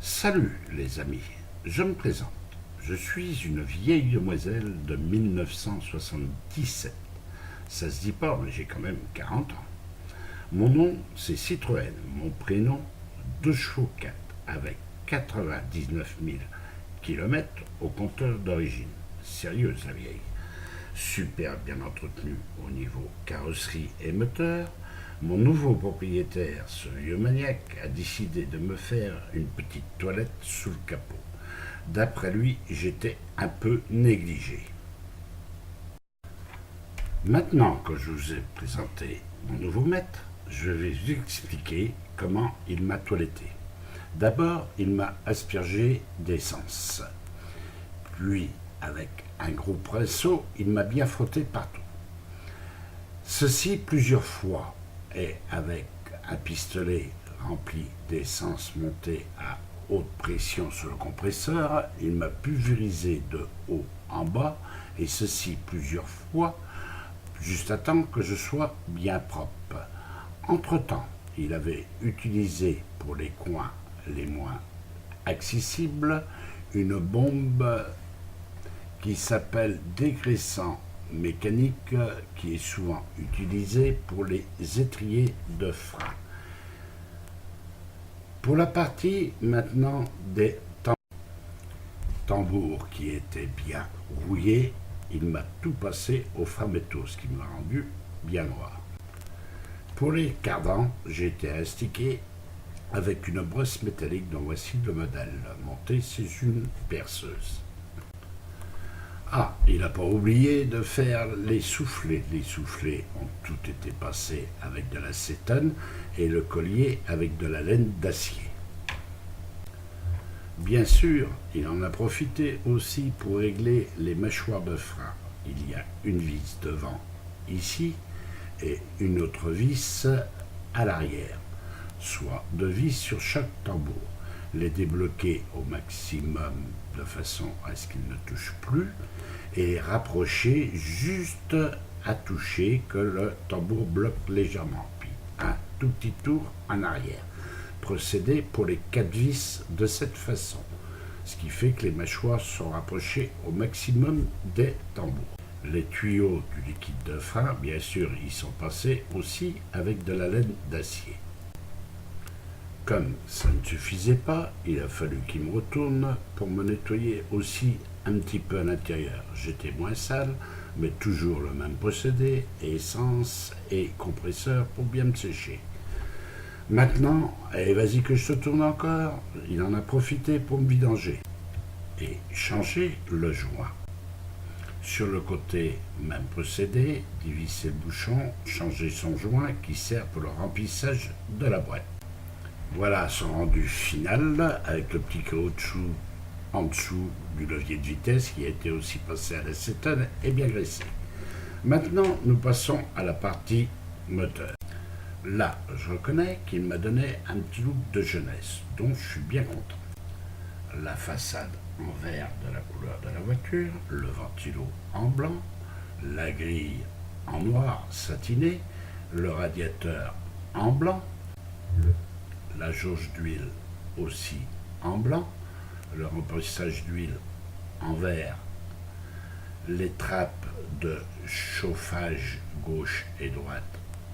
Salut les amis, je me présente. Je suis une vieille demoiselle de 1977. Ça se dit pas, mais j'ai quand même 40 ans. Mon nom, c'est Citroën. Mon prénom, 2 chevaux 4, avec 99 000 km au compteur d'origine. Sérieuse la vieille. Super bien entretenue au niveau carrosserie et moteur. Mon nouveau propriétaire, ce vieux maniaque, a décidé de me faire une petite toilette sous le capot. D'après lui, j'étais un peu négligé. Maintenant que je vous ai présenté mon nouveau maître, je vais vous expliquer comment il m'a toiletté. D'abord, il m'a aspergé d'essence. Puis, avec un gros pinceau, il m'a bien frotté partout. Ceci plusieurs fois, et avec un pistolet rempli d'essence montée à haute pression sur le compresseur, il m'a pulvérisé de haut en bas, et ceci plusieurs fois, juste à temps que je sois bien propre. Entre-temps, il avait utilisé pour les coins les moins accessibles une bombe qui s'appelle dégraissant mécanique, qui est souvent utilisée pour les étriers de frein. Pour la partie maintenant des tambours qui étaient bien rouillés, il m'a tout passé au framéto, ce qui m'a rendu bien noir. Pour les cardans, j'ai été astiqué avec une brosse métallique dont voici le modèle. Monté, c'est une perceuse. Ah, il n'a pas oublié de faire les soufflets. Les soufflets ont tout été passés avec de l'acétone et le collier avec de la laine d'acier. Bien sûr, il en a profité aussi pour régler les mâchoires de frein. Il y a une vis devant ici et une autre vis à l'arrière, soit 2 vis sur chaque tambour. Les débloquer au maximum de façon à ce qu'ils ne touchent plus et rapprocher juste à toucher que le tambour bloque légèrement. Puis un tout petit tour en arrière. Procéder pour les 4 vis de cette façon, ce qui fait que les mâchoires sont rapprochées au maximum des tambours. Les tuyaux du liquide de frein, bien sûr, ils sont passés aussi avec de la laine d'acier. Comme ça ne suffisait pas, il a fallu qu'il me retourne pour me nettoyer aussi un petit peu à l'intérieur. J'étais moins sale, mais toujours le même procédé, essence et compresseur pour bien me sécher. Maintenant, allez, vas-y que je te tourne encore, il en a profité pour me vidanger et changer le joint. Sur le côté, même procédé, dévisser le bouchon, changer son joint qui sert pour le remplissage de la boîte. Voilà son rendu final avec le petit caoutchouc en dessous du levier de vitesse qui a été aussi passé à l'acétone et bien graissé. Maintenant, nous passons à la partie moteur. Là, je reconnais qu'il m'a donné un petit look de jeunesse, dont je suis bien content. La façade en vert de la couleur de la voiture, le ventilo en blanc, la grille en noir satiné, le radiateur en blanc, la jauge d'huile aussi en blanc, le remplissage d'huile en vert, les trappes de chauffage gauche et droite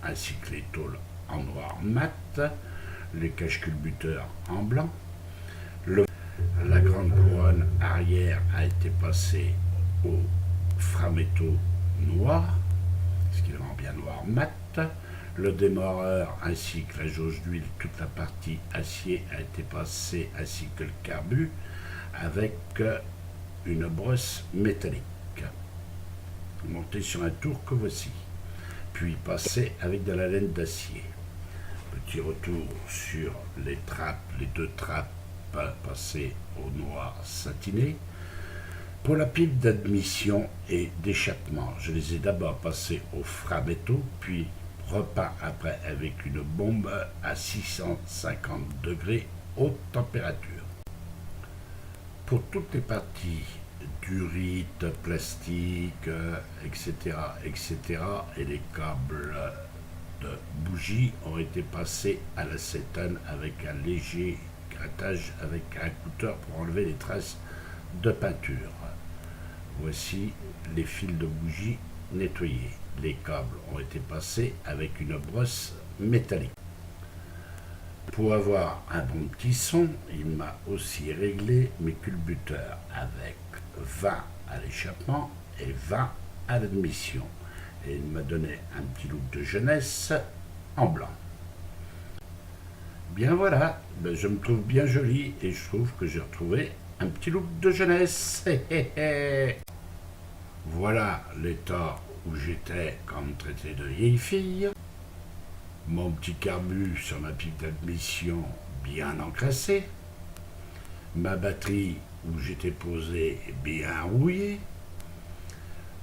ainsi que les tôles en noir mat, les cache-culbuteurs en blanc, la grande couronne arrière a été passée au framéto noir, ce qui le rend bien noir mat. Le démarreur ainsi que la jauge d'huile, toute la partie acier a été passée ainsi que le carbu avec une brosse métallique montée sur un tour que voici, puis passée avec de la laine d'acier. Petit retour sur les trappes, les 2 trappes passées au noir satiné. Pour la pile d'admission et d'échappement, je les ai d'abord passées au framéto, puis repeint après avec une bombe à 650 degrés haute température. Pour toutes les parties durite, plastique, etc., et les câbles de bougies ont été passés à l'acétone avec un léger grattage avec un couteur pour enlever les traces de peinture. Voici les fils de bougie nettoyés. Les câbles ont été passés avec une brosse métallique. Pour avoir un bon petit son, il m'a aussi réglé mes culbuteurs avec 20 à l'échappement et 20 à l'admission. Et il m'a donné un petit look de jeunesse en blanc. Bien voilà, je me trouve bien joli et je trouve que j'ai retrouvé un petit look de jeunesse. Voilà l'état où j'étais quand on me traitait de vieille fille. Mon petit carbu sur ma pipe d'admission bien encrassé. Ma batterie où j'étais posé bien rouillée.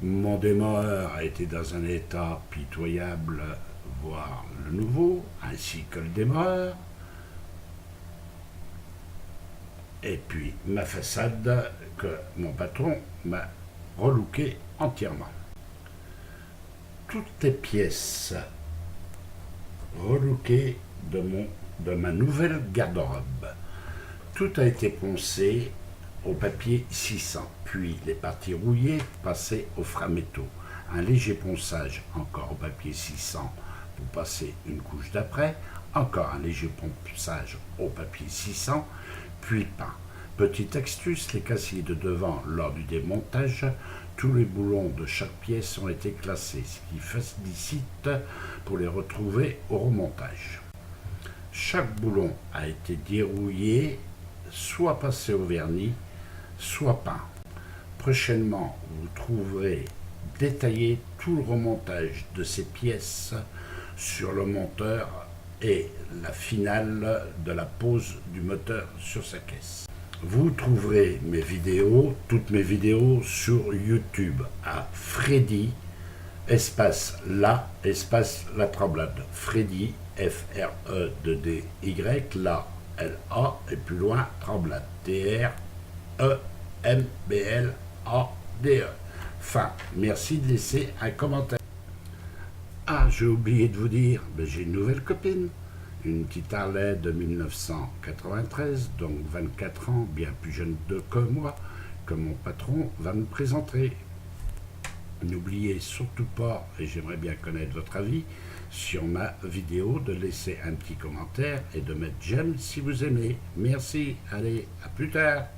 Mon démarreur était dans un état pitoyable, voire le nouveau, ainsi que le démarreur. Et puis ma façade que mon patron m'a relooké entièrement. Toutes les pièces relookées de ma nouvelle garde-robe. Tout a été poncé au papier 600, puis les parties rouillées passées au framéto. Un léger ponçage encore au papier 600 pour passer une couche d'après, encore un léger ponçage au papier 600, puis peint. Petite astuce, les casiers de devant lors du démontage, tous les boulons de chaque pièce ont été classés, ce qui facilite pour les retrouver au remontage. Chaque boulon a été dérouillé, soit passé au vernis, soit peint. Prochainement, vous trouverez détaillé tout le remontage de ces pièces sur le monteur et la finale de la pose du moteur sur sa caisse. Vous trouverez mes vidéos, toutes mes vidéos sur YouTube à Freddy, espace la tremblade. Freddy, F-R-E-D-D-Y, la, L-A, et plus loin, tremblade. T-R-E-M-B-L-A-D-E. Enfin, merci de laisser un commentaire. Ah, j'ai oublié de vous dire, j'ai une nouvelle copine. Une petite Harley de 1993, donc 24 ans, bien plus jeune que moi, que mon patron va me présenter. N'oubliez surtout pas, et j'aimerais bien connaître votre avis, sur ma vidéo, de laisser un petit commentaire et de mettre j'aime si vous aimez. Merci, allez, à plus tard.